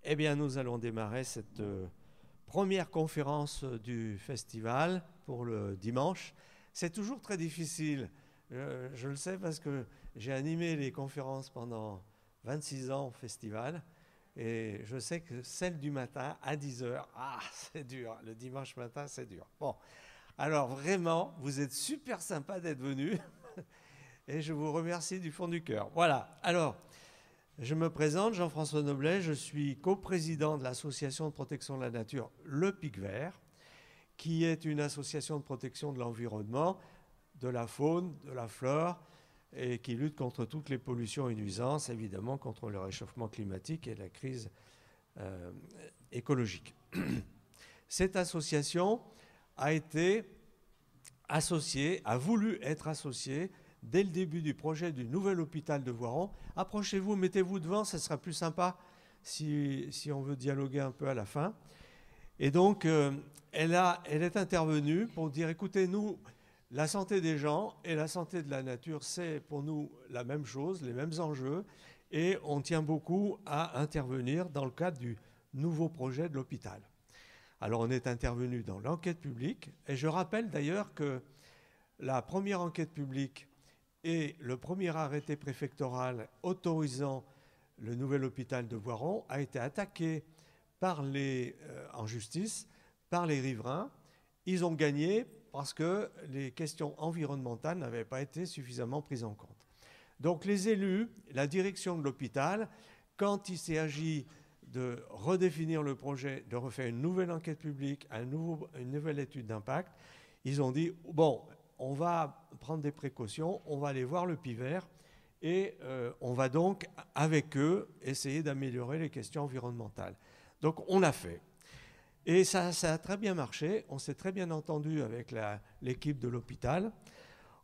Eh bien, nous allons démarrer cette première conférence du festival pour le dimanche. C'est toujours très difficile, je le sais parce que j'ai animé les conférences pendant 26 ans au festival et je sais que celle du matin à 10 heures, c'est dur, le dimanche matin c'est dur. Bon, alors vraiment, vous êtes super sympa d'être venus et je vous remercie du fond du cœur. Voilà, alors... Je me présente, Jean-François Noblet, je suis coprésident de l'association de protection de la nature Le Pic Vert, qui est une association de protection de l'environnement, de la faune, de la flore, et qui lutte contre toutes les pollutions et nuisances, évidemment contre le réchauffement climatique et la crise écologique. Cette association a été associée, a voulu être associée dès le début du projet du nouvel hôpital de Voiron. Approchez-vous, mettez-vous devant, ce sera plus sympa si on veut dialoguer un peu à la fin. Et donc, elle est intervenue pour dire, écoutez, nous, la santé des gens et la santé de la nature, c'est pour nous la même chose, les mêmes enjeux, et on tient beaucoup à intervenir dans le cadre du nouveau projet de l'hôpital. Alors, on est intervenu dans l'enquête publique, et je rappelle d'ailleurs que la première enquête publique et le premier arrêté préfectoral autorisant le nouvel hôpital de Voiron a été attaqué en justice par les riverains. Ils ont gagné parce que les questions environnementales n'avaient pas été suffisamment prises en compte. Donc les élus, la direction de l'hôpital, quand il s'est agi de redéfinir le projet, de refaire une nouvelle enquête publique, une nouvelle étude d'impact, ils ont dit, bon, on va prendre des précautions, on va aller voir le Pic Vert et on va donc, avec eux, essayer d'améliorer les questions environnementales. Donc, on l'a fait. Et ça a très bien marché. On s'est très bien entendu avec l'équipe de l'hôpital.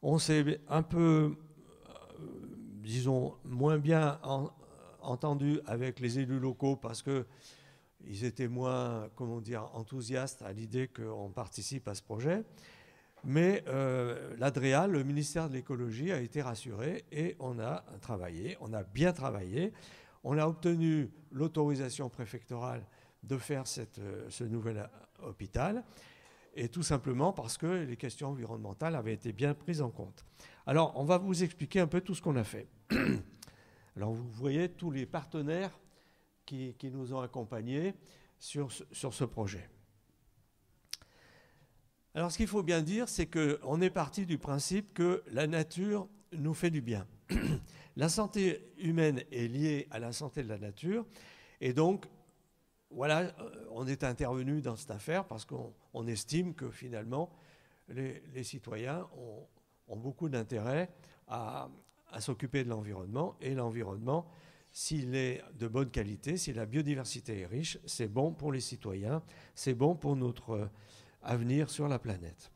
On s'est un peu, disons, moins bien entendu avec les élus locaux parce qu'ils étaient moins, comment dire, enthousiastes à l'idée qu'on participe à ce projet. Mais l'ADREA, le ministère de l'écologie, a été rassuré et on a travaillé, on a bien travaillé. On a obtenu l'autorisation préfectorale de faire ce nouvel hôpital, et tout simplement parce que les questions environnementales avaient été bien prises en compte. Alors, on va vous expliquer un peu tout ce qu'on a fait. Alors, vous voyez tous les partenaires qui nous ont accompagnés sur ce projet. Alors, ce qu'il faut bien dire, c'est qu'on est parti du principe que la nature nous fait du bien. La santé humaine est liée à la santé de la nature. Et donc, voilà, on est intervenu dans cette affaire parce qu'on estime que finalement, les citoyens ont beaucoup d'intérêt à s'occuper de l'environnement. Et l'environnement, s'il est de bonne qualité, si la biodiversité est riche, c'est bon pour les citoyens, c'est bon pour notre avenir sur la planète.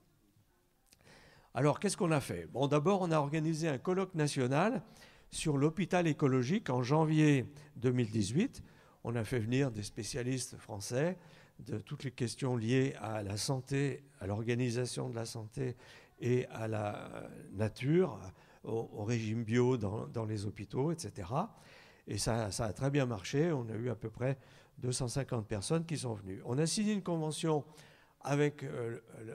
Alors, qu'est-ce qu'on a fait? Bon, d'abord, on a organisé un colloque national sur l'hôpital écologique en janvier 2018. On a fait venir des spécialistes français de toutes les questions liées à la santé, à l'organisation de la santé et à la nature, au régime bio dans les hôpitaux, etc. Et ça a très bien marché. On a eu à peu près 250 personnes qui sont venues. On a signé une convention avec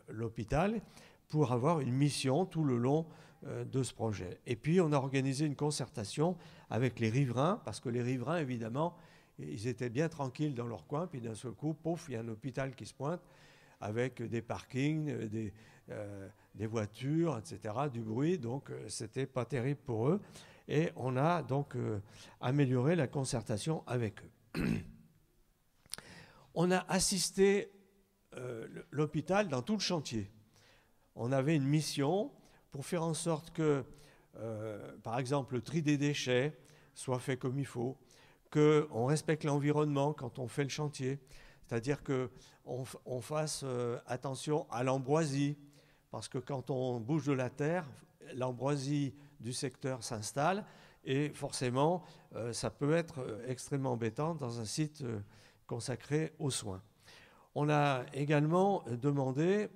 l'hôpital pour avoir une mission tout le long de ce projet. Et puis, on a organisé une concertation avec les riverains, parce que les riverains, évidemment, ils étaient bien tranquilles dans leur coin, puis d'un seul coup, pouf, il y a un hôpital qui se pointe avec des parkings, des voitures, etc., du bruit, donc c'était pas terrible pour eux. Et on a donc amélioré la concertation avec eux. On a assisté l'hôpital dans tout le chantier. On avait une mission pour faire en sorte que, par exemple, le tri des déchets soit fait comme il faut, qu'on respecte l'environnement quand on fait le chantier, c'est-à-dire qu'on fasse attention à l'ambroisie, parce que quand on bouge de la terre, l'ambroisie du secteur s'installe et forcément, ça peut être extrêmement embêtant dans un site consacré aux soins. On a également demandé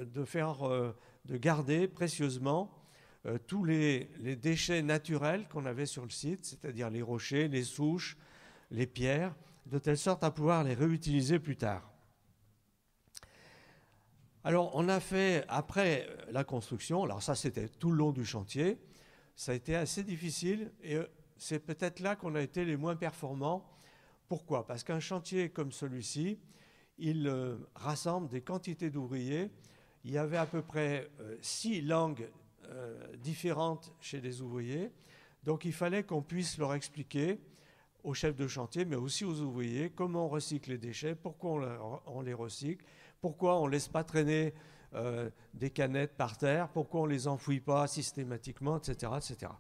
de garder précieusement tous les déchets naturels qu'on avait sur le site, c'est-à-dire les rochers, les souches, les pierres, de telle sorte à pouvoir les réutiliser plus tard. Alors, on a fait, après la construction, alors ça c'était tout le long du chantier, ça a été assez difficile et c'est peut-être là qu'on a été les moins performants. Pourquoi? Parce qu'un chantier comme celui-ci, il rassemble des quantités d'ouvriers. Il y avait à peu près 6 langues différentes chez les ouvriers. Donc il fallait qu'on puisse leur expliquer aux chefs de chantier, mais aussi aux ouvriers, comment on recycle les déchets, pourquoi on les recycle, pourquoi on ne laisse pas traîner des canettes par terre, pourquoi on ne les enfouit pas systématiquement, etc., etc.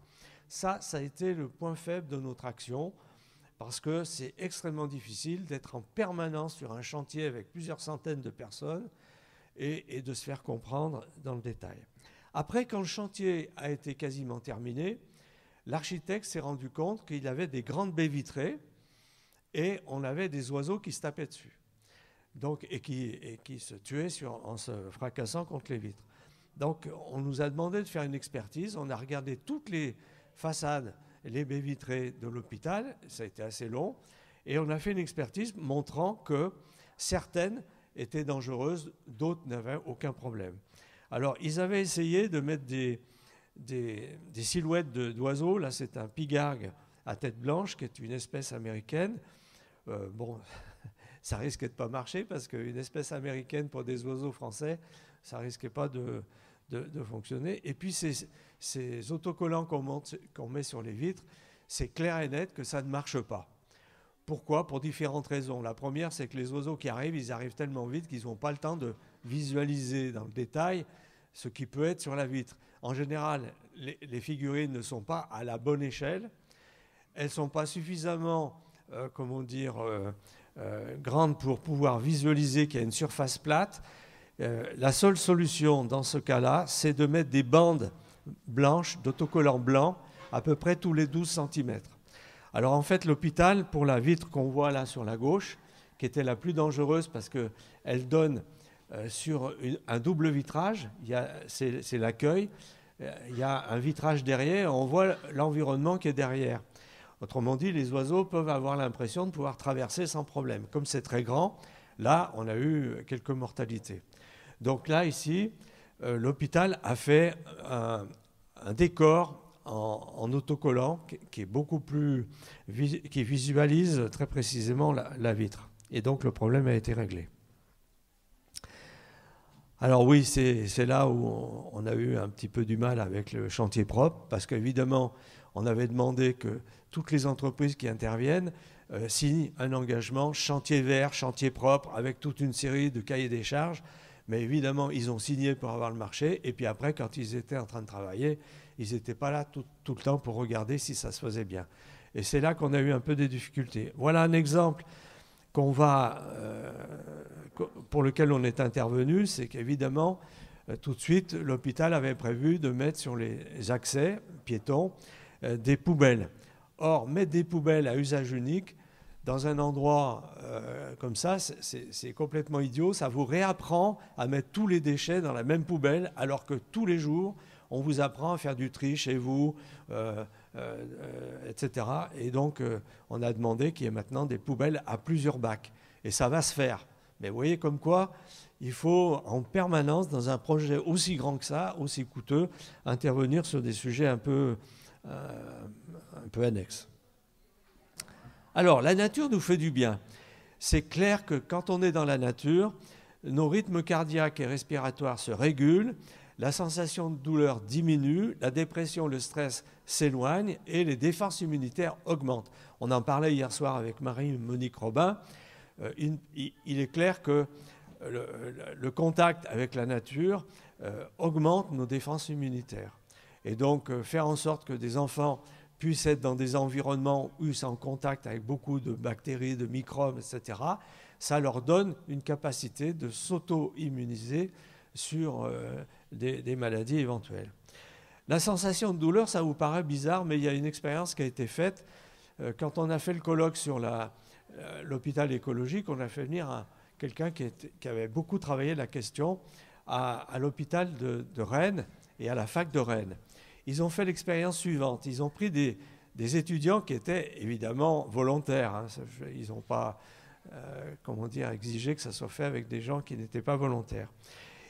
Ça a été le point faible de notre action, parce que c'est extrêmement difficile d'être en permanence sur un chantier avec plusieurs centaines de personnes et de se faire comprendre dans le détail. Après, quand le chantier a été quasiment terminé, l'architecte s'est rendu compte qu'il avait des grandes baies vitrées et on avait des oiseaux qui se tapaient dessus. Donc, et qui se tuaient en se fracassant contre les vitres. Donc on nous a demandé de faire une expertise, on a regardé toutes les façades, les baies vitrées de l'hôpital, ça a été assez long, et on a fait une expertise montrant que certaines étaient dangereuses, d'autres n'avaient aucun problème. Alors ils avaient essayé de mettre des silhouettes d'oiseaux, là c'est un pigargue à tête blanche qui est une espèce américaine, bon... ça risquait de ne pas marcher parce qu'une espèce américaine pour des oiseaux français, ça risquait pas de fonctionner. Et puis ces autocollants qu'on met sur les vitres, c'est clair et net que ça ne marche pas. Pourquoi? Pour différentes raisons. La première, c'est que les oiseaux qui arrivent, ils arrivent tellement vite qu'ils n'ont pas le temps de visualiser dans le détail ce qui peut être sur la vitre. En général, les figurines ne sont pas à la bonne échelle. Elles ne sont pas suffisamment, grande pour pouvoir visualiser qu'il y a une surface plate. La seule solution dans ce cas-là, c'est de mettre des bandes blanches, d'autocollants blancs, à peu près tous les 12 cm. Alors en fait, l'hôpital, pour la vitre qu'on voit là sur la gauche, qui était la plus dangereuse parce qu'elle donne sur un double vitrage, c'est l'accueil, il y a un vitrage derrière, on voit l'environnement qui est derrière. Autrement dit, les oiseaux peuvent avoir l'impression de pouvoir traverser sans problème. Comme c'est très grand, là, on a eu quelques mortalités. Donc là, ici, l'hôpital a fait un décor en autocollant qui est beaucoup plus... qui visualise très précisément la vitre. Et donc, le problème a été réglé. Alors oui, c'est là où on a eu un petit peu du mal avec le chantier propre, parce qu'évidemment, on avait demandé que toutes les entreprises qui interviennent signent un engagement chantier vert, chantier propre, avec toute une série de cahiers des charges. Mais évidemment, ils ont signé pour avoir le marché. Et puis après, quand ils étaient en train de travailler, ils n'étaient pas là tout le temps pour regarder si ça se faisait bien. Et c'est là qu'on a eu un peu des difficultés. Voilà un exemple pour lequel on est intervenu, c'est qu'évidemment, tout de suite, l'hôpital avait prévu de mettre sur les accès piétons des poubelles. Or, mettre des poubelles à usage unique dans un endroit comme ça, c'est complètement idiot. Ça vous réapprend à mettre tous les déchets dans la même poubelle, alors que tous les jours, on vous apprend à faire du tri chez vous, etc. Et donc, on a demandé qu'il y ait maintenant des poubelles à plusieurs bacs. Et ça va se faire. Mais vous voyez comme quoi, il faut en permanence, dans un projet aussi grand que ça, aussi coûteux, intervenir sur des sujets un peu annexes. Alors, la nature nous fait du bien. C'est clair que quand on est dans la nature, nos rythmes cardiaques et respiratoires se régulent, la sensation de douleur diminue, la dépression, le stress s'éloignent et les défenses immunitaires augmentent. On en parlait hier soir avec Marie-Monique Robin. Il est clair que le contact avec la nature augmente nos défenses immunitaires. Et donc, faire en sorte que des enfants puissent être dans des environnements où ils sont en contact avec beaucoup de bactéries, de microbes, etc., ça leur donne une capacité de s'auto-immuniser sur des maladies éventuelles. La sensation de douleur, ça vous paraît bizarre, mais il y a une expérience qui a été faite. Quand on a fait le colloque sur l'hôpital écologique, on a fait venir quelqu'un qui avait beaucoup travaillé la question à l'hôpital de Rennes et à la fac de Rennes. Ils ont fait l'expérience suivante. Ils ont pris des des étudiants qui étaient évidemment volontaires. Hein. Ils n'ont pas, comment dire, exigé que ça soit fait avec des gens qui n'étaient pas volontaires.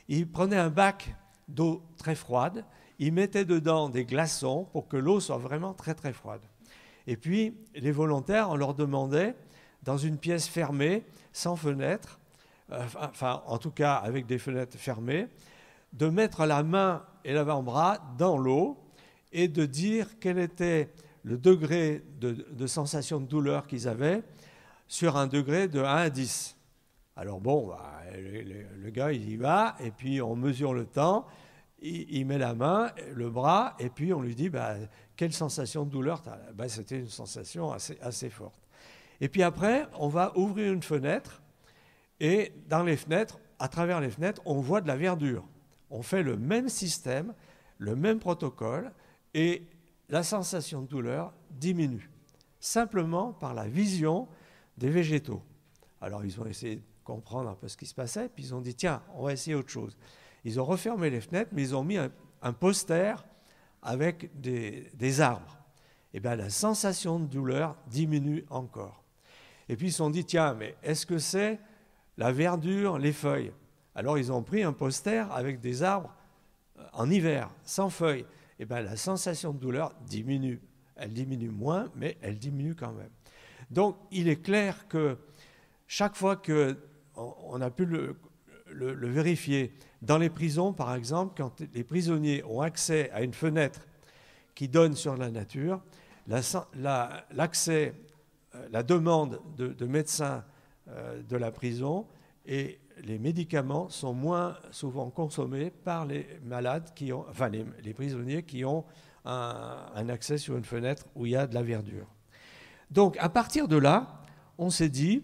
Ils prenaient un bac d'eau très froide, ils mettaient dedans des glaçons pour que l'eau soit vraiment très très froide. Et puis les volontaires, on leur demandait, dans une pièce fermée, sans fenêtre, enfin en tout cas avec des fenêtres fermées, de mettre la main et l'avant-bras dans l'eau et de dire quel était le degré de sensation de douleur qu'ils avaient sur un degré de 1 à 10. Alors bon, bah, le gars, il y va, et puis on mesure le temps, il met la main, le bras, et puis on lui dit, bah, quelle sensation de douleur t'as ? Bah, c'était une sensation assez forte. Et puis après, on va ouvrir une fenêtre, et dans les fenêtres, à travers les fenêtres, on voit de la verdure. On fait le même système, le même protocole, et la sensation de douleur diminue, simplement par la vision des végétaux. Alors ils ont essayé de comprendre un peu ce qui se passait, puis ils ont dit, tiens, on va essayer autre chose. Ils ont refermé les fenêtres, mais ils ont mis un poster avec des arbres. Et bien la sensation de douleur diminue encore. Et puis ils se sont dit, tiens, mais est-ce que c'est la verdure, les feuilles ? Alors ils ont pris un poster avec des arbres en hiver, sans feuilles. Et bien la sensation de douleur diminue. Elle diminue moins, mais elle diminue quand même. Donc il est clair que chaque fois qu'on a pu le vérifier, dans les prisons par exemple, quand les prisonniers ont accès à une fenêtre qui donne sur la nature, l'accès, la demande de médecins de la prison et les médicaments sont moins souvent consommés par les malades les prisonniers qui ont un accès sur une fenêtre où il y a de la verdure. Donc, à partir de là, on s'est dit,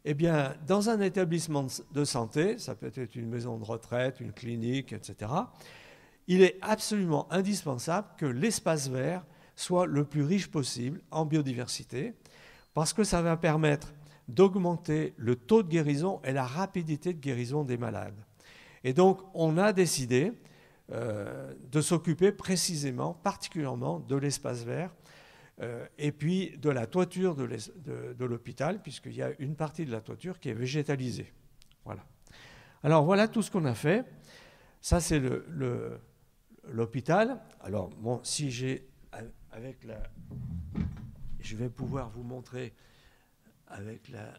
eh bien, dans un établissement de santé, ça peut être une maison de retraite, une clinique, etc., il est absolument indispensable que l'espace vert soit le plus riche possible en biodiversité, parce que ça va permettre d'augmenter le taux de guérison et la rapidité de guérison des malades. Et donc, on a décidé de s'occuper précisément, particulièrement de l'espace vert et puis de la toiture de l'hôpital, puisqu'il y a une partie de la toiture qui est végétalisée. Voilà. Alors, voilà tout ce qu'on a fait. Ça, c'est l'hôpital. Alors, bon, si j'ai... Je vais pouvoir vous montrer avec la...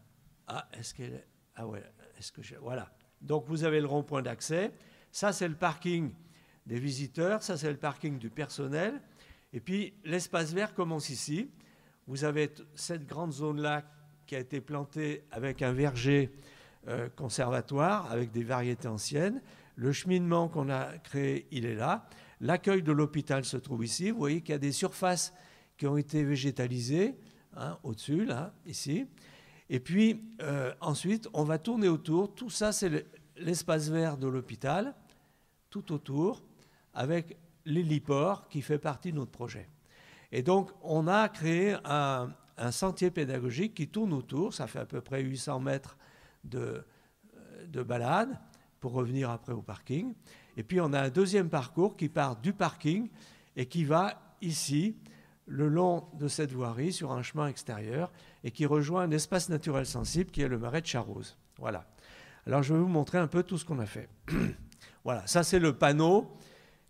Ah, est-ce qu'elle est... Ah ouais, est-ce que j'ai... Voilà. Donc, vous avez le rond-point d'accès. Ça, c'est le parking des visiteurs. Ça, c'est le parking du personnel. Et puis, l'espace vert commence ici. Vous avez cette grande zone-là qui a été plantée avec un verger conservatoire, avec des variétés anciennes. Le cheminement qu'on a créé, il est là. L'accueil de l'hôpital se trouve ici. Vous voyez qu'il y a des surfaces qui ont été végétalisées, hein, au-dessus, là, ici. Et puis, ensuite, on va tourner autour. Tout ça, c'est l'espace vert de l'hôpital, tout autour, avec l'héliport qui fait partie de notre projet. Et donc, on a créé un sentier pédagogique qui tourne autour. Ça fait à peu près 800 mètres de balade pour revenir après au parking. Et puis, on a un deuxième parcours qui part du parking et qui va ici, le long de cette voirie, sur un chemin extérieur, et qui rejoint un espace naturel sensible qui est le marais de Charroz. Voilà. Alors, je vais vous montrer un peu tout ce qu'on a fait. Voilà, ça c'est le panneau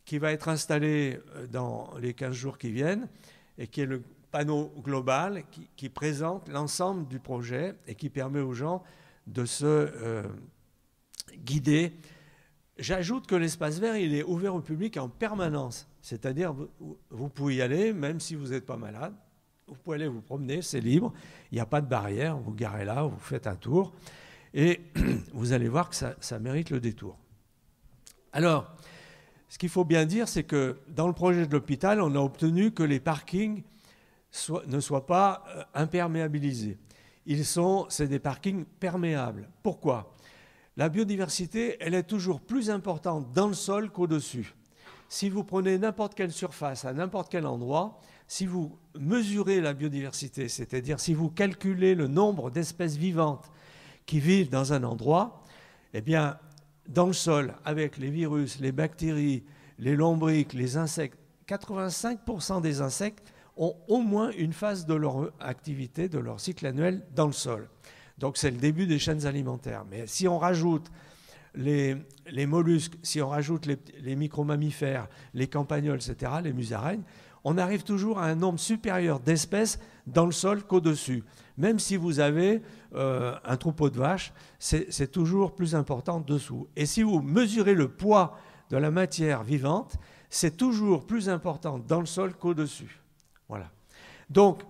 qui va être installé dans les 15 jours qui viennent, et qui est le panneau global qui présente l'ensemble du projet et qui permet aux gens de se guider. J'ajoute que l'espace vert, il est ouvert au public en permanence. C'est-à-dire, vous pouvez y aller, même si vous n'êtes pas malade. Vous pouvez aller vous promener, c'est libre. Il n'y a pas de barrière. Vous garez là, vous faites un tour. Et vous allez voir que ça mérite le détour. Alors, ce qu'il faut bien dire, c'est que dans le projet de l'hôpital, on a obtenu que les parkings ne soient pas imperméabilisés. C'est des parkings perméables. Pourquoi ? La biodiversité, elle est toujours plus importante dans le sol qu'au-dessus. Si vous prenez n'importe quelle surface, à n'importe quel endroit, si vous mesurez la biodiversité, c'est-à-dire si vous calculez le nombre d'espèces vivantes qui vivent dans un endroit, eh bien, dans le sol, avec les virus, les bactéries, les lombrics, les insectes, 85% des insectes ont au moins une phase de leur activité, de leur cycle annuel dans le sol. Donc c'est le début des chaînes alimentaires. Mais si on rajoute les mollusques, si on rajoute les micro-mammifères, les campagnols, etc., les musaraignes, on arrive toujours à un nombre supérieur d'espèces dans le sol qu'au-dessus. Même si vous avez un troupeau de vaches, c'est toujours plus important dessous. Et si vous mesurez le poids de la matière vivante, c'est toujours plus important dans le sol qu'au-dessus. Voilà. Donc,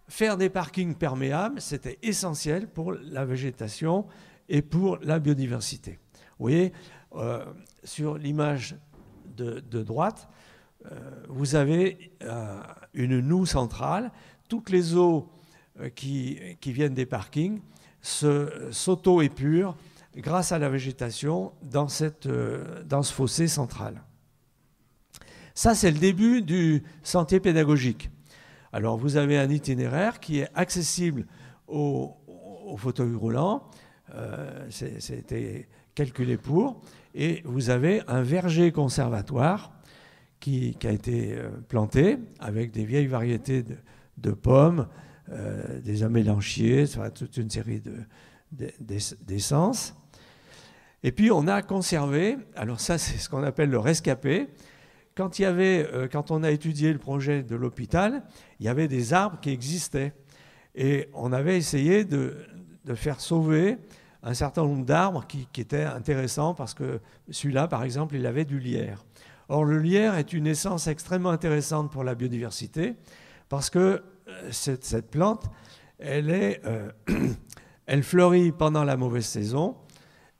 faire des parkings perméables, c'était essentiel pour la végétation et pour la biodiversité. Vous voyez, sur l'image de droite, vous avez une noue centrale. Toutes les eaux qui viennent des parkings s'auto-épurent grâce à la végétation dans ce fossé central. Ça, c'est le début du sentier pédagogique. Alors, vous avez un itinéraire qui est accessible aux fauteuils roulants. C'était calculé pour. Et vous avez un verger conservatoire qui a été planté avec des vieilles variétés de pommes, des amélanchiers, toute une série d'essences. Et puis, on a conservé, alors ça, c'est ce qu'on appelle le rescapé. Quand on a étudié le projet de l'hôpital, il y avait des arbres qui existaient. Et on avait essayé de faire sauver un certain nombre d'arbres qui étaient intéressants parce que celui-là, par exemple, il avait du lierre. Or, le lierre est une essence extrêmement intéressante pour la biodiversité parce que cette plante, elle fleurit pendant la mauvaise saison,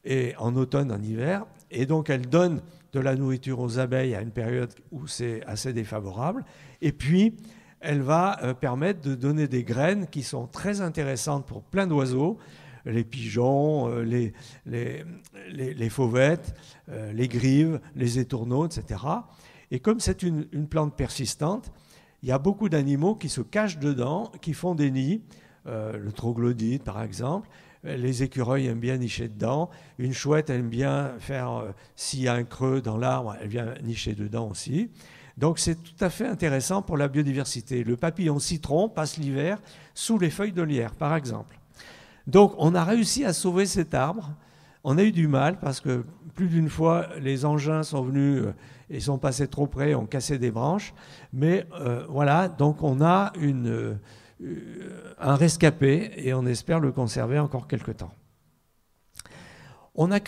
et en automne, en hiver, et donc elle donne de la nourriture aux abeilles à une période où c'est assez défavorable, et puis elle va permettre de donner des graines qui sont très intéressantes pour plein d'oiseaux, les pigeons, les fauvettes, les grives, les étourneaux, etc. Et comme c'est une plante persistante, il y a beaucoup d'animaux qui se cachent dedans, qui font des nids, le troglodyte par exemple. Les écureuils aiment bien nicher dedans. Une chouette aime bien faire, s'il y a un creux dans l'arbre, elle vient nicher dedans aussi. Donc c'est tout à fait intéressant pour la biodiversité. Le papillon citron passe l'hiver sous les feuilles de lierre, par exemple. Donc on a réussi à sauver cet arbre. On a eu du mal parce que plus d'une fois, les engins sont venus et sont passés trop près, ont cassé des branches. Mais voilà, donc on a un rescapé et on espère le conserver encore quelque temps. On a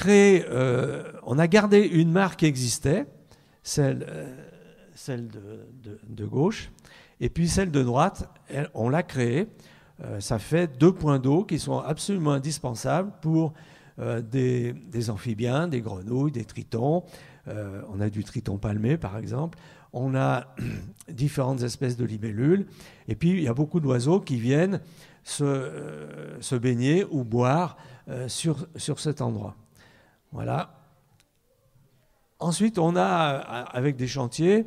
gardé une marque qui existait, celle de gauche, et puis celle de droite, on l'a créée. Ça fait 2 points d'eau qui sont absolument indispensables pour des amphibiens, des grenouilles, des tritons. On a du triton palmé, par exemple. On a différentes espèces de libellules. Et puis, il y a beaucoup d'oiseaux qui viennent se baigner ou boire sur cet endroit. Voilà. Ensuite, on a, avec des chantiers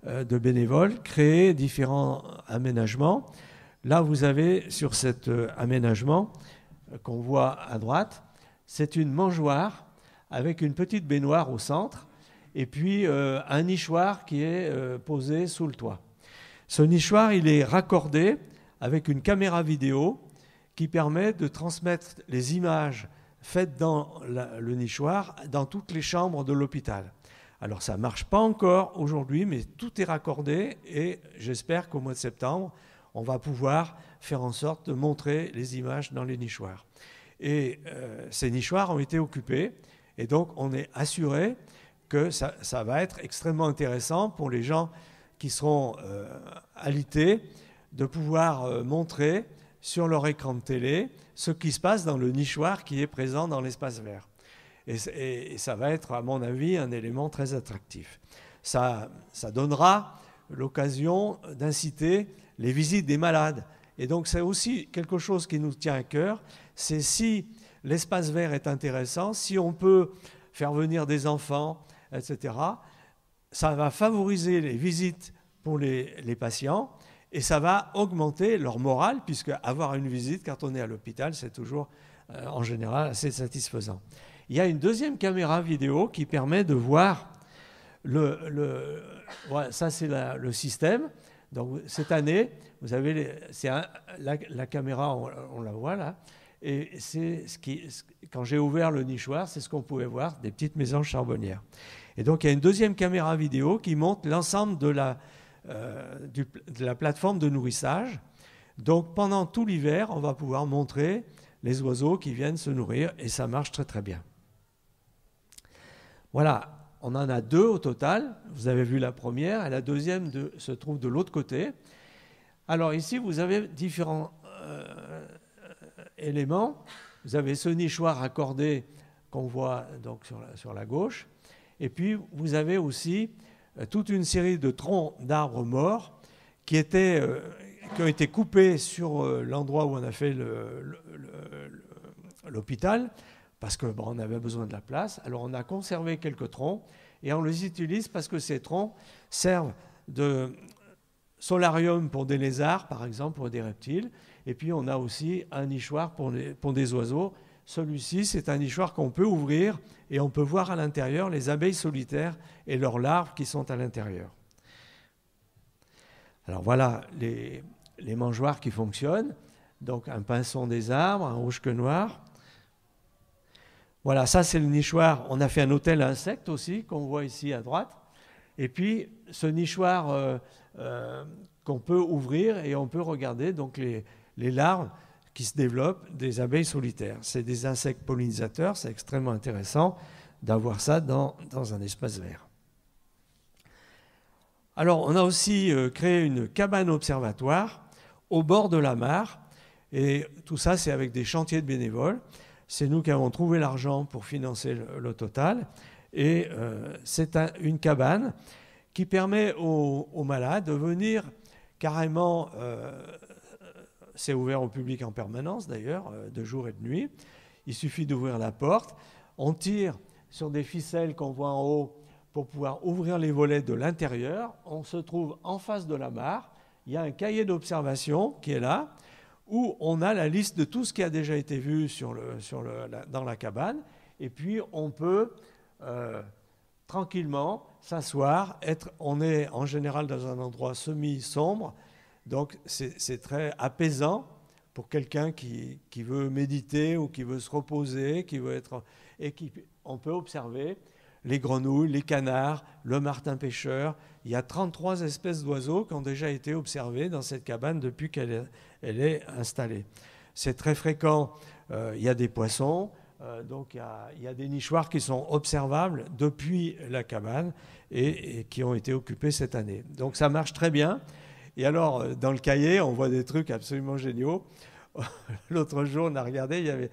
de bénévoles, créé différents aménagements. Là, vous avez sur cet aménagement qu'on voit à droite, c'est une mangeoire avec une petite baignoire au centre et puis un nichoir qui est posé sous le toit. Ce nichoir, il est raccordé avec une caméra vidéo qui permet de transmettre les images faites dans le nichoir dans toutes les chambres de l'hôpital. Alors ça ne marche pas encore aujourd'hui, mais tout est raccordé et j'espère qu'au mois de septembre, on va pouvoir faire en sorte de montrer les images dans les nichoirs. Et ces nichoirs ont été occupés et donc on est assuré que ça va être extrêmement intéressant pour les gens qui seront alités de pouvoir montrer sur leur écran de télé ce qui se passe dans le nichoir qui est présent dans l'espace vert. Et ça va être, à mon avis, un élément très attractif. Ça donnera l'occasion d'inciter les visites des malades. Et donc c'est aussi quelque chose qui nous tient à cœur, c'est si l'espace vert est intéressant, si on peut faire venir des enfants, etc., ça va favoriser les visites pour les patients et ça va augmenter leur morale, puisque avoir une visite quand on est à l'hôpital, c'est toujours en général assez satisfaisant. Il y a une deuxième caméra vidéo qui permet de voir voilà, ça c'est le système. Donc cette année, vous avez la caméra, on la voit là, et c'est quand j'ai ouvert le nichoir, c'est ce qu'on pouvait voir, des petites mésanges charbonnières. Et donc il y a une deuxième caméra vidéo qui montre l'ensemble de la plateforme de nourrissage. Donc pendant tout l'hiver, on va pouvoir montrer les oiseaux qui viennent se nourrir, et ça marche très très bien. Voilà. On en a 2 au total, vous avez vu la première, et la deuxième se trouve de l'autre côté. Alors ici, vous avez différents éléments. Vous avez ce nichoir accordé qu'on voit donc sur la gauche, et puis vous avez aussi toute une série de troncs d'arbres morts qui ont été coupés sur l'endroit où on a fait l'hôpital, parce qu'on avait besoin de la place. Alors on a conservé quelques troncs et on les utilise parce que ces troncs servent de solarium pour des lézards, par exemple, pour des reptiles. Et puis on a aussi un nichoir pour des oiseaux. Celui-ci, c'est un nichoir qu'on peut ouvrir et on peut voir à l'intérieur les abeilles solitaires et leurs larves qui sont à l'intérieur. Alors voilà les mangeoires qui fonctionnent. Donc un pinson des arbres, un rouge-queue noir. Voilà, ça c'est le nichoir. On a fait un hôtel à insectes aussi, qu'on voit ici à droite. Et puis ce nichoir qu'on peut ouvrir et on peut regarder donc les larves qui se développent des abeilles solitaires. C'est des insectes pollinisateurs, c'est extrêmement intéressant d'avoir ça dans un espace vert. Alors on a aussi créé une cabane observatoire au bord de la mare. Et tout ça, c'est avec des chantiers de bénévoles. C'est nous qui avons trouvé l'argent pour financer le total. Et c'est une cabane qui permet aux malades de venir carrément, c'est ouvert au public en permanence d'ailleurs, de jour et de nuit. Il suffit d'ouvrir la porte. On tire sur des ficelles qu'on voit en haut pour pouvoir ouvrir les volets de l'intérieur. On se trouve en face de la mare. Il y a un cahier d'observation qui est là, où on a la liste de tout ce qui a déjà été vu dans la cabane. Et puis, on peut tranquillement s'asseoir. On est en général dans un endroit semi-sombre. Donc, c'est très apaisant pour quelqu'un qui veut méditer ou qui veut se reposer, on peut observer les grenouilles, les canards, le martin pêcheur. Il y a 33 espèces d'oiseaux qui ont déjà été observées dans cette cabane depuis qu'elle est installée. C'est très fréquent. Il y a des poissons. Donc il y a des nichoirs qui sont observables depuis la cabane et qui ont été occupés cette année. Donc ça marche très bien. Et alors, dans le cahier, on voit des trucs absolument géniaux. L'autre jour, on a regardé, il y avait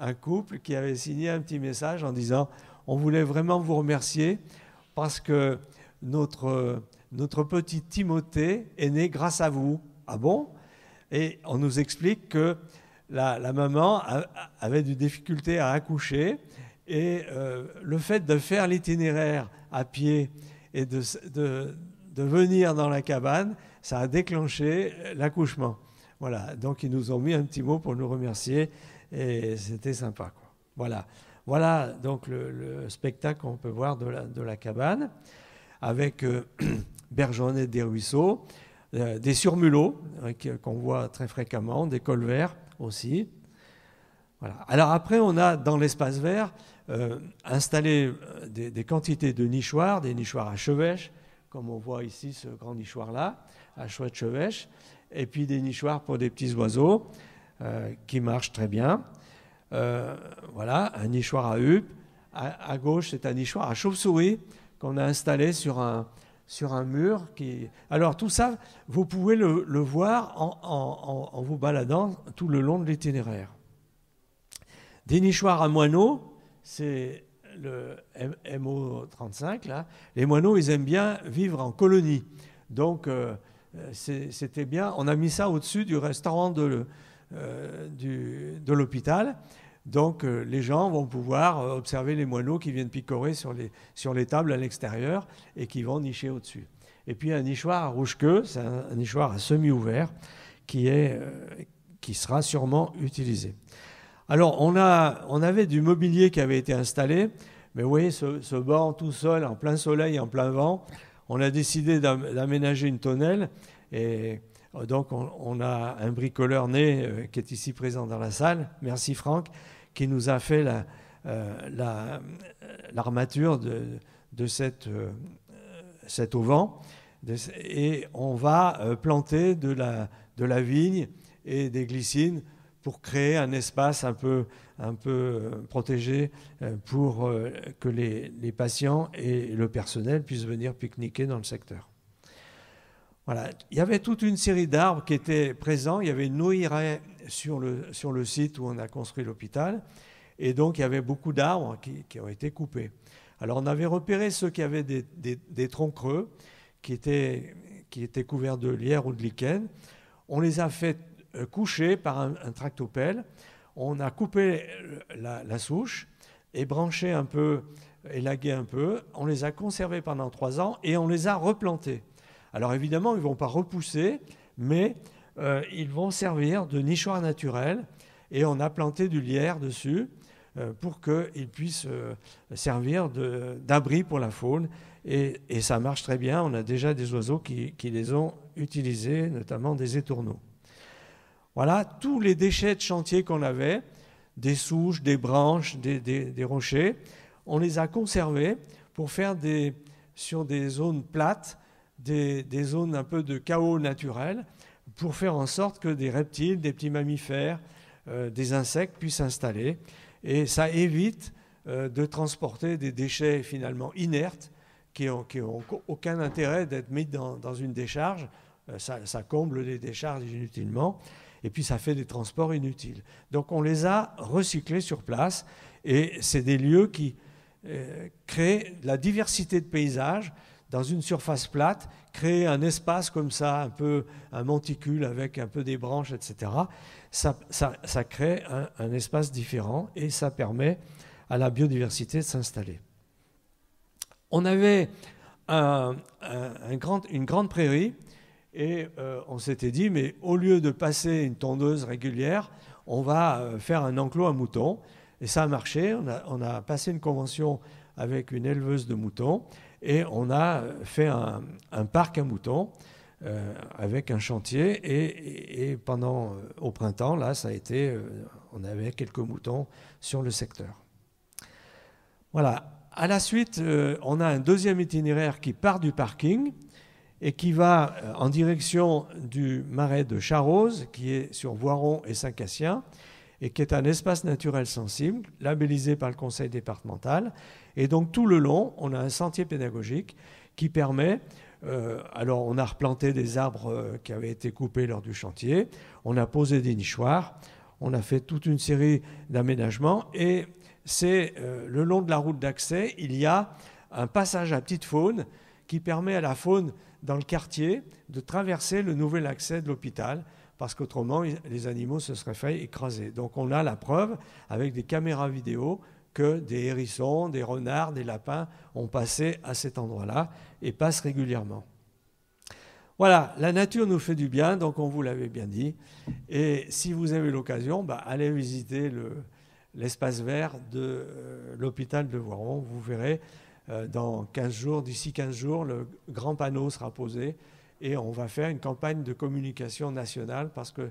un couple qui avait signé un petit message en disant « On voulait vraiment vous remercier parce que notre petit Timothée est né grâce à vous. » Ah bon? Et on nous explique que la maman avait des difficultés à accoucher et le fait de faire l'itinéraire à pied et de venir dans la cabane, ça a déclenché l'accouchement. Voilà, donc ils nous ont mis un petit mot pour nous remercier et c'était sympa, quoi. Voilà donc le spectacle qu'on peut voir de la cabane avec bergonnets des ruisseaux, des surmulots qu'on voit très fréquemment, des colverts aussi. Voilà. Alors après, on a dans l'espace vert installé des quantités de nichoirs, des nichoirs à chevêche, comme on voit ici ce grand nichoir-là, à chouette-chevêche, et puis des nichoirs pour des petits oiseaux qui marchent très bien. Voilà, un nichoir à huppe. À gauche, c'est un nichoir à chauve-souris qu'on a installé sur un mur. Alors tout ça, vous pouvez le voir en vous baladant tout le long de l'itinéraire. Des nichoirs à moineaux, c'est le MO35, là. Les moineaux, ils aiment bien vivre en colonie. Donc, c'était bien. On a mis ça au-dessus du restaurant de l'hôpital. Donc, les gens vont pouvoir observer les moineaux qui viennent picorer sur les tables à l'extérieur et qui vont nicher au-dessus. Et puis, un nichoir à rouge-queue, c'est un nichoir à semi-ouvert qui sera sûrement utilisé. Alors, on avait du mobilier qui avait été installé, mais vous voyez, ce banc tout seul, en plein soleil, en plein vent, on a décidé d'aménager une tonnelle Et donc, on a un bricoleur né qui est ici présent dans la salle. Merci Franck, qui nous a fait l'armature de cet auvent. Et on va planter de la vigne et des glycines pour créer un espace un peu protégé pour que les patients et le personnel puissent venir pique-niquer dans le secteur. Voilà. Il y avait toute une série d'arbres qui étaient présents. Il y avait une noiraie sur le site où on a construit l'hôpital. Et donc, il y avait beaucoup d'arbres qui ont été coupés. Alors, on avait repéré ceux qui avaient des troncs creux, qui étaient couverts de lierre ou de lichen. On les a fait coucher par un tractopelle. On a coupé la souche et branché un peu, élagué un peu. On les a conservés pendant 3 ans et on les a replantés. Alors évidemment, ils ne vont pas repousser, mais ils vont servir de nichoir naturel et on a planté du lierre dessus pour qu'ils puissent servir d'abri pour la faune. Et ça marche très bien. On a déjà des oiseaux qui les ont utilisés, notamment des étourneaux. Voilà, tous les déchets de chantier qu'on avait, des souches, des branches, des rochers, on les a conservés pour faire sur des zones plates, des zones un peu de chaos naturel, pour faire en sorte que des reptiles, des petits mammifères, des insectes puissent s'installer. Et ça évite de transporter des déchets finalement inertes qui n'ont aucun intérêt d'être mis dans une décharge. Ça comble les décharges inutilement. Et puis ça fait des transports inutiles. Donc on les a recyclés sur place. Et c'est des lieux qui créent la diversité de paysages dans une surface plate, créer un espace comme ça, un peu un monticule avec un peu des branches, etc. Ça crée un espace différent et ça permet à la biodiversité de s'installer. On avait une grande prairie et on s'était dit, mais au lieu de passer une tondeuse régulière, on va faire un enclos à moutons. Et ça a marché, on a passé une convention avec une éleveuse de moutons et on a fait un parc à moutons avec un chantier et pendant au printemps, là, ça a été, on avait quelques moutons sur le secteur. Voilà. À la suite, on a un deuxième itinéraire qui part du parking et qui va en direction du marais de Charose, qui est sur Voiron et Saint-Cassien, et qui est un espace naturel sensible, labellisé par le conseil départemental. Et donc tout le long, on a un sentier pédagogique qui permet, alors on a replanté des arbres qui avaient été coupés lors du chantier, on a posé des nichoirs, on a fait toute une série d'aménagements et c'est le long de la route d'accès, il y a un passage à petite faune qui permet à la faune dans le quartier de traverser le nouvel accès de l'hôpital parce qu'autrement les animaux se seraient fait écraser. Donc on a la preuve avec des caméras vidéo que des hérissons, des renards, des lapins ont passé à cet endroit-là et passent régulièrement. Voilà, la nature nous fait du bien, donc on vous l'avait bien dit. Et si vous avez l'occasion, allez visiter l'espace vert de l'hôpital de Voiron. Vous verrez, d'ici 15 jours, le grand panneau sera posé et on va faire une campagne de communication nationale parce que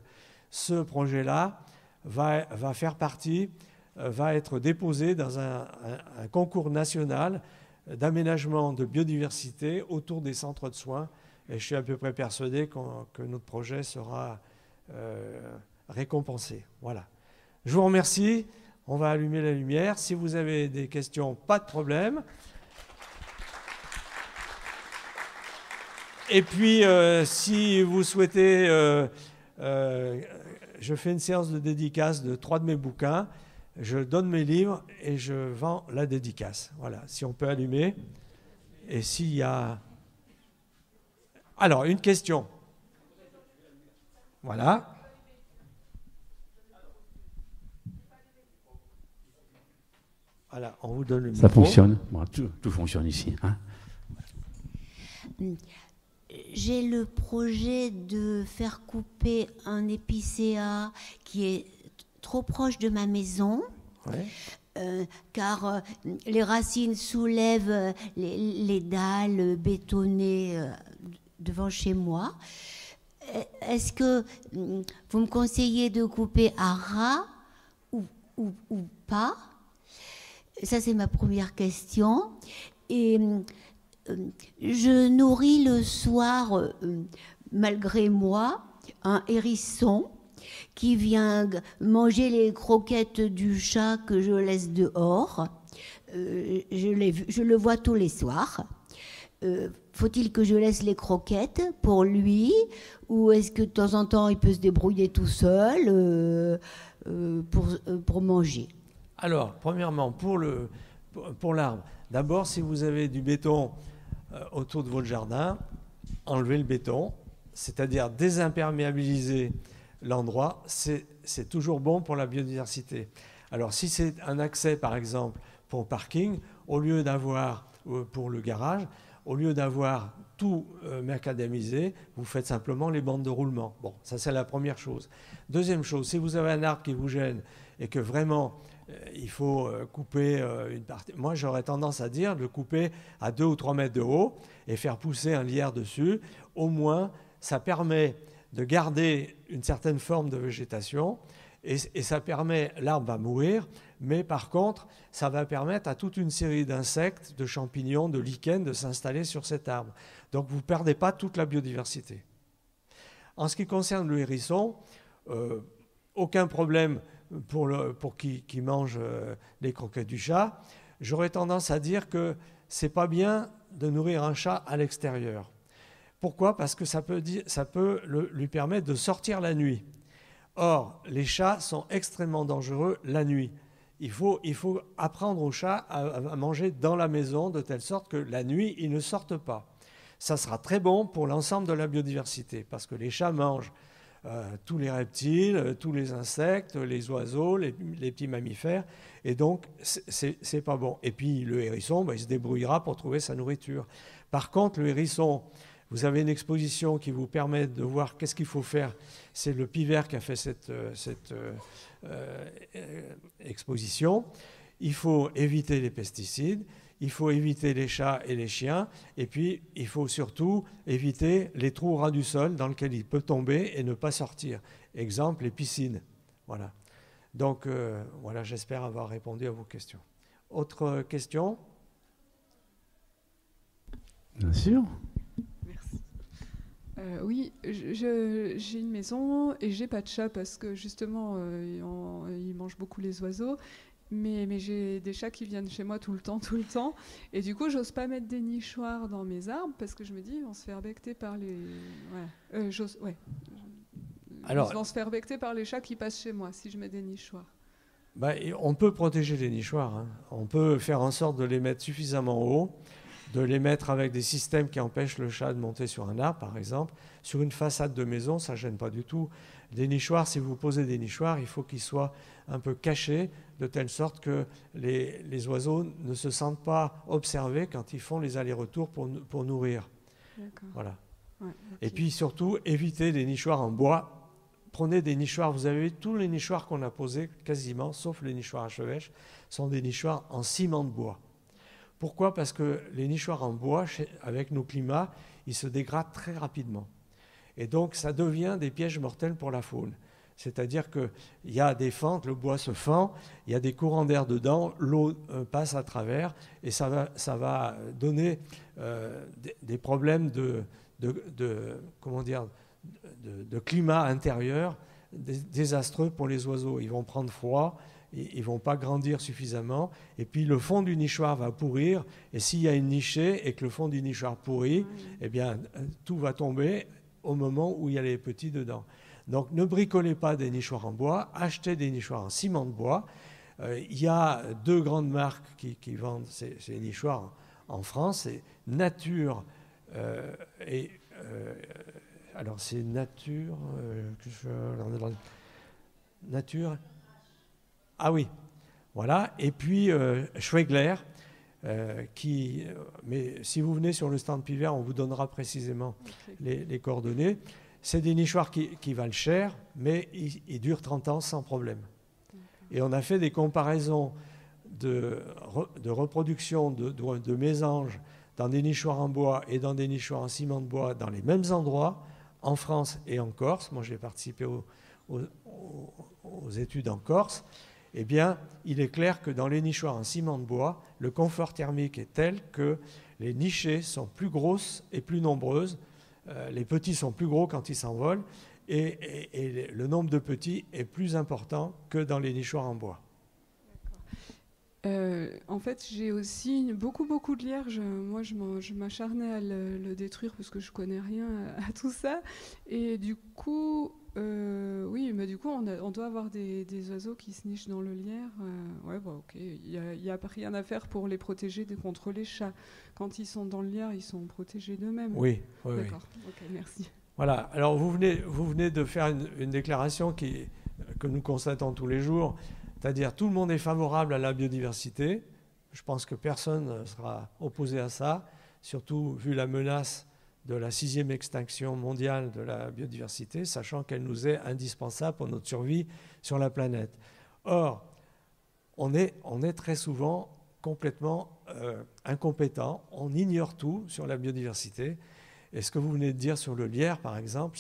ce projet-là va être déposé dans un concours national d'aménagement de biodiversité autour des centres de soins. Et je suis à peu près persuadé que notre projet sera récompensé. Voilà. Je vous remercie. On va allumer la lumière. Si vous avez des questions, pas de problème. Et puis, si vous souhaitez, je fais une séance de dédicace de 3 de mes bouquins. Je donne mes livres et je vends la dédicace. Voilà, si on peut allumer. Et s'il y a... Alors, une question. Voilà. Voilà, on vous donne le micro. Ça fonctionne. Bon, tout fonctionne ici. Hein. J'ai le projet de faire couper un épicéa qui est trop proche de ma maison. Ouais. Car les racines soulèvent les dalles bétonnées devant chez moi. est-ce que vous me conseillez de couper à ras ou pas? Ça, c'est ma première question. Et je nourris le soir, malgré moi, un hérisson qui vient manger les croquettes du chat que je laisse dehors. Je le vois tous les soirs. Faut-il que je laisse les croquettes pour lui, ou est-ce que de temps en temps il peut se débrouiller tout seul pour manger? Alors, premièrement, pour l'arbre, d'abord, si vous avez du béton autour de votre jardin, enlevez le béton, c'est-à-dire désimperméabiliser l'endroit, c'est toujours bon pour la biodiversité. Alors, si c'est un accès, par exemple, pour parking, au lieu d'avoir, pour le garage, au lieu d'avoir tout macadamisé, vous faites simplement les bandes de roulement. Bon, ça c'est la première chose. Deuxième chose, si vous avez un arbre qui vous gêne et que vraiment il faut couper une partie, moi j'aurais tendance à dire de le couper à 2 ou 3 mètres de haut et faire pousser un lierre dessus. Au moins, ça permet de garder une certaine forme de végétation et ça permet, l'arbre va mourir, mais par contre, ça va permettre à toute une série d'insectes, de champignons, de lichens de s'installer sur cet arbre. Donc vous ne perdez pas toute la biodiversité. En ce qui concerne le hérisson, aucun problème pour qui mange les croquettes du chat. J'aurais tendance à dire que ce n'est pas bien de nourrir un chat à l'extérieur. Pourquoi? Parce que ça peut lui permettre de sortir la nuit. Or, les chats sont extrêmement dangereux la nuit. Il faut apprendre aux chats à manger dans la maison de telle sorte que la nuit, ils ne sortent pas. Ça sera très bon pour l'ensemble de la biodiversité parce que les chats mangent tous les reptiles, tous les insectes, les oiseaux, les petits mammifères, et donc c'est pas bon. Et puis le hérisson, il se débrouillera pour trouver sa nourriture. Par contre, le hérisson, vous avez une exposition qui vous permet de voir qu'est-ce qu'il faut faire. C'est le Pivert qui a fait cette exposition. Il faut éviter les pesticides, il faut éviter les chats et les chiens, et puis il faut surtout éviter les trous ras du sol dans lesquels il peut tomber et ne pas sortir. Exemple, les piscines. Voilà. Donc, voilà, j'espère avoir répondu à vos questions. Autre question? Bien sûr. Oui, j'ai une maison et j'ai pas de chat parce que justement ils mangent beaucoup les oiseaux, mais j'ai des chats qui viennent chez moi tout le temps, et du coup j'ose pas mettre des nichoirs dans mes arbres parce que je me dis ils vont se faire becter par les Alors, ils vont se faire becter par les chats qui passent chez moi si je mets des nichoirs. On peut protéger les nichoirs, hein. On peut faire en sorte de les mettre suffisamment haut, de les mettre avec des systèmes qui empêchent le chat de monter sur un arbre, par exemple. Sur une façade de maison, ça ne gêne pas du tout. Des nichoirs, si vous posez des nichoirs, il faut qu'ils soient un peu cachés, de telle sorte que les oiseaux ne se sentent pas observés quand ils font les allers-retours pour nourrir. D'accord. Voilà. Ouais, okay. Et puis surtout, évitez des nichoirs en bois. Prenez des nichoirs, vous avez vu, tous les nichoirs qu'on a posés, quasiment, sauf les nichoirs à chevêche, sont des nichoirs en ciment de bois. Pourquoi? Parce que les nichoirs en bois, avec nos climats, ils se dégradent très rapidement. Et donc, ça devient des pièges mortels pour la faune. C'est-à-dire qu'il y a des fentes, le bois se fend, il y a des courants d'air dedans, l'eau passe à travers, et ça va donner des problèmes de climat intérieur désastreux pour les oiseaux. Ils vont prendre froid, ils ne vont pas grandir suffisamment, et puis le fond du nichoir va pourrir, et s'il y a une nichée et que le fond du nichoir pourrit, eh bien, tout va tomber au moment où il y a les petits dedans. Donc ne bricolez pas des nichoirs en bois, achetez des nichoirs en ciment de bois. Il y a 2 grandes marques qui vendent ces nichoirs en France, c'est Nature alors c'est Nature... Nature... Ah oui, voilà. Et puis Schwegler, mais si vous venez sur le stand Pivert, on vous donnera précisément les coordonnées. C'est des nichoirs qui valent cher, mais ils durent 30 ans sans problème. Et on a fait des comparaisons de reproduction de mésanges dans des nichoirs en bois et dans des nichoirs en ciment de bois dans les mêmes endroits. en France et en Corse, moi j'ai participé aux études en Corse, eh bien, il est clair que dans les nichoirs en ciment de bois, le confort thermique est tel que les nichées sont plus grosses et plus nombreuses. Les petits sont plus gros quand ils s'envolent et le nombre de petits est plus important que dans les nichoirs en bois. En fait, j'ai aussi beaucoup de lierre. Moi, je m'acharnais à le détruire parce que je connais rien à tout ça. Et du coup, oui, mais du coup, on doit avoir des oiseaux qui se nichent dans le lierre. Ouais, bah, ok. Il n'y a rien à faire pour les protéger contre les chats. Quand ils sont dans le lierre, ils sont protégés d'eux-mêmes. Oui, oui. D'accord. Oui. Ok, merci. Voilà. Alors, vous venez de faire une déclaration que nous constatons tous les jours. C'est-à-dire tout le monde est favorable à la biodiversité. Je pense que personne ne sera opposé à ça, surtout vu la menace de la 6e extinction mondiale de la biodiversité, sachant qu'elle nous est indispensable pour notre survie sur la planète. Or, on est très souvent complètement incompétent, on ignore tout sur la biodiversité. Et ce que vous venez de dire sur le lierre, par exemple,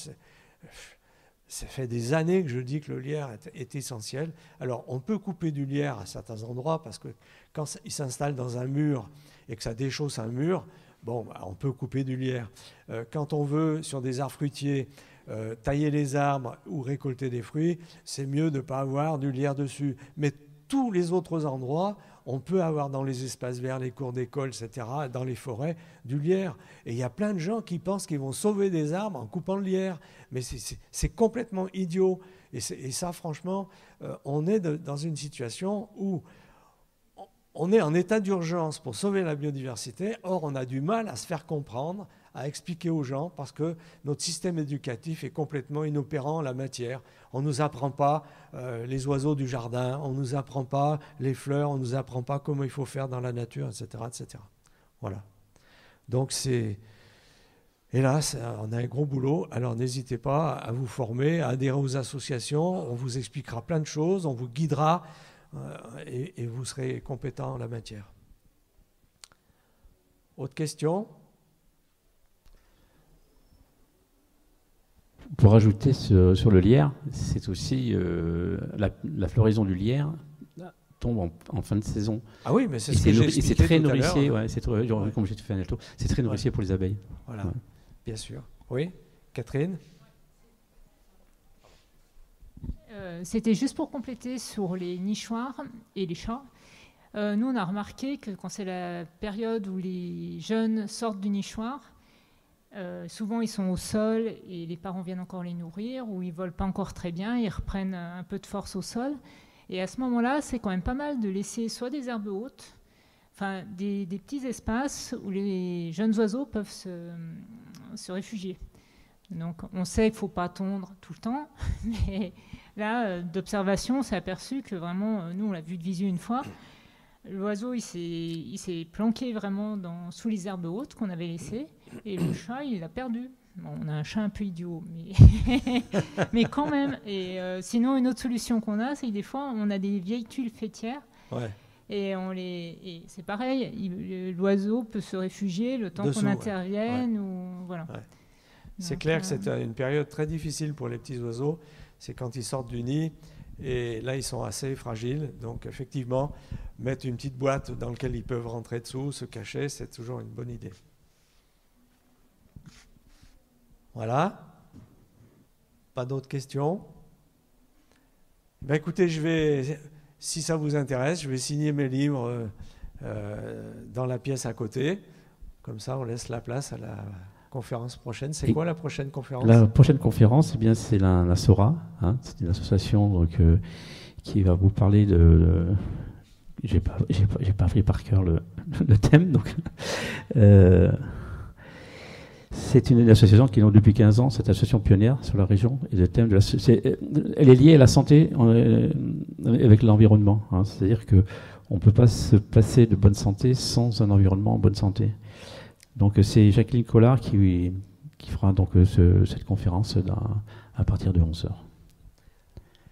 ça fait des années que je dis que le lierre est essentiel. Alors, on peut couper du lierre à certains endroits parce que quand il s'installe dans un mur et que ça déchausse un mur, bon, on peut couper du lierre. Quand on veut, sur des arbres fruitiers, tailler les arbres ou récolter des fruits, c'est mieux de ne pas avoir du lierre dessus. Mais tous les autres endroits, on peut avoir dans les espaces verts, les cours d'école, etc., dans les forêts, du lierre. Et il y a plein de gens qui pensent qu'ils vont sauver des arbres en coupant le lierre. Mais c'est complètement idiot. Et ça, franchement, on est dans une situation où on est en état d'urgence pour sauver la biodiversité. Or, on a du mal à se faire comprendre, à expliquer aux gens, parce que notre système éducatif est complètement inopérant en la matière. On ne nous apprend pas les oiseaux du jardin, on ne nous apprend pas les fleurs, on ne nous apprend pas comment il faut faire dans la nature, etc. etc. Voilà. Donc, hélas, on a un gros boulot. Alors, n'hésitez pas à vous former, à adhérer aux associations. On vous expliquera plein de choses, on vous guidera et vous serez compétent en la matière. Autre question ? Pour ajouter sur le lierre, c'est aussi la floraison du lierre tombe en fin de saison. Ah oui, mais c'est ce que j'ai expliqué c'est très tout à nourricier, l'heure. ouais, comme j'ai fait un alto, c'est très nourricier pour les abeilles. Voilà, ouais. Bien sûr. Oui, Catherine ? C'était juste pour compléter sur les nichoirs et les chats. Nous, on a remarqué que quand c'est la période où les jeunes sortent du nichoir, souvent ils sont au sol et les parents viennent encore les nourrir, ou ils ne volent pas encore très bien, ils reprennent un peu de force au sol. Et à ce moment-là, c'est quand même pas mal de laisser soit des herbes hautes, enfin des petits espaces où les jeunes oiseaux peuvent se réfugier. Donc on sait qu'il ne faut pas tondre tout le temps, mais là, d'observation, on s'est aperçu que vraiment, nous on l'a vu de visu une fois, l'oiseau il s'est planqué vraiment sous les herbes hautes qu'on avait laissées, et le chat il l'a perdu. Bon, on a un chat un peu idiot, mais quand même. Et sinon, une autre solution qu'on a, c'est que des fois on a des vieilles tuiles faîtières. Ouais. Et c'est pareil, l'oiseau peut se réfugier le temps qu'on intervienne. Ou, voilà. Ouais. C'est clair que c'est une période très difficile pour les petits oiseaux. C'est quand ils sortent du nid. Et là, ils sont assez fragiles. Donc, effectivement, mettre une petite boîte dans laquelle ils peuvent rentrer dessous, se cacher, c'est toujours une bonne idée. Voilà. Pas d'autres questions ? Ben, écoutez, si ça vous intéresse, je vais signer mes livres dans la pièce à côté. Comme ça, on laisse la place à la conférence prochaine. C'est quoi la prochaine conférence ? La prochaine conférence, eh bien, c'est la SORA. Hein, c'est une association donc, qui va vous parler de j'ai pas appris par cœur le thème. Donc, c'est une association qui est depuis 15 ans, cette association pionnière sur la région. Et le thème elle est liée à la santé avec l'environnement. Hein, c'est-à-dire qu'on ne peut pas se passer de bonne santé sans un environnement en bonne santé. Donc c'est Jacqueline Collard qui fera donc cette conférence à partir de 11h.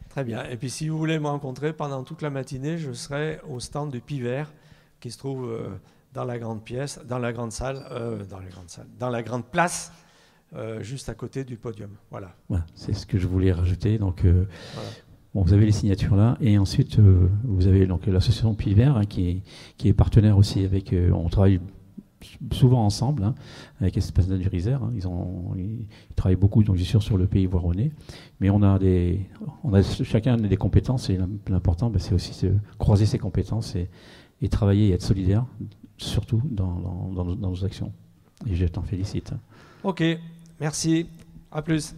Très bien. Et puis si vous voulez me rencontrer pendant toute la matinée, je serai au stand du Pivert qui se trouve dans la grande pièce, dans la grande salle, dans la grande place juste à côté du podium. Voilà. Voilà, c'est ce que je voulais rajouter. Donc, Voilà. bon, vous avez les signatures là, et ensuite vous avez donc l'association Puits Vert hein, qui est partenaire aussi avec. On travaille souvent ensemble hein, avec Espace Nature Isère. Hein, ils travaillent beaucoup, donc bien sûr, sur le pays voironnais. Mais on a chacun des compétences, et l'important, c'est aussi de croiser ses compétences et travailler et être solidaire, surtout dans nos actions. Et je t'en félicite. Ok, merci. À plus.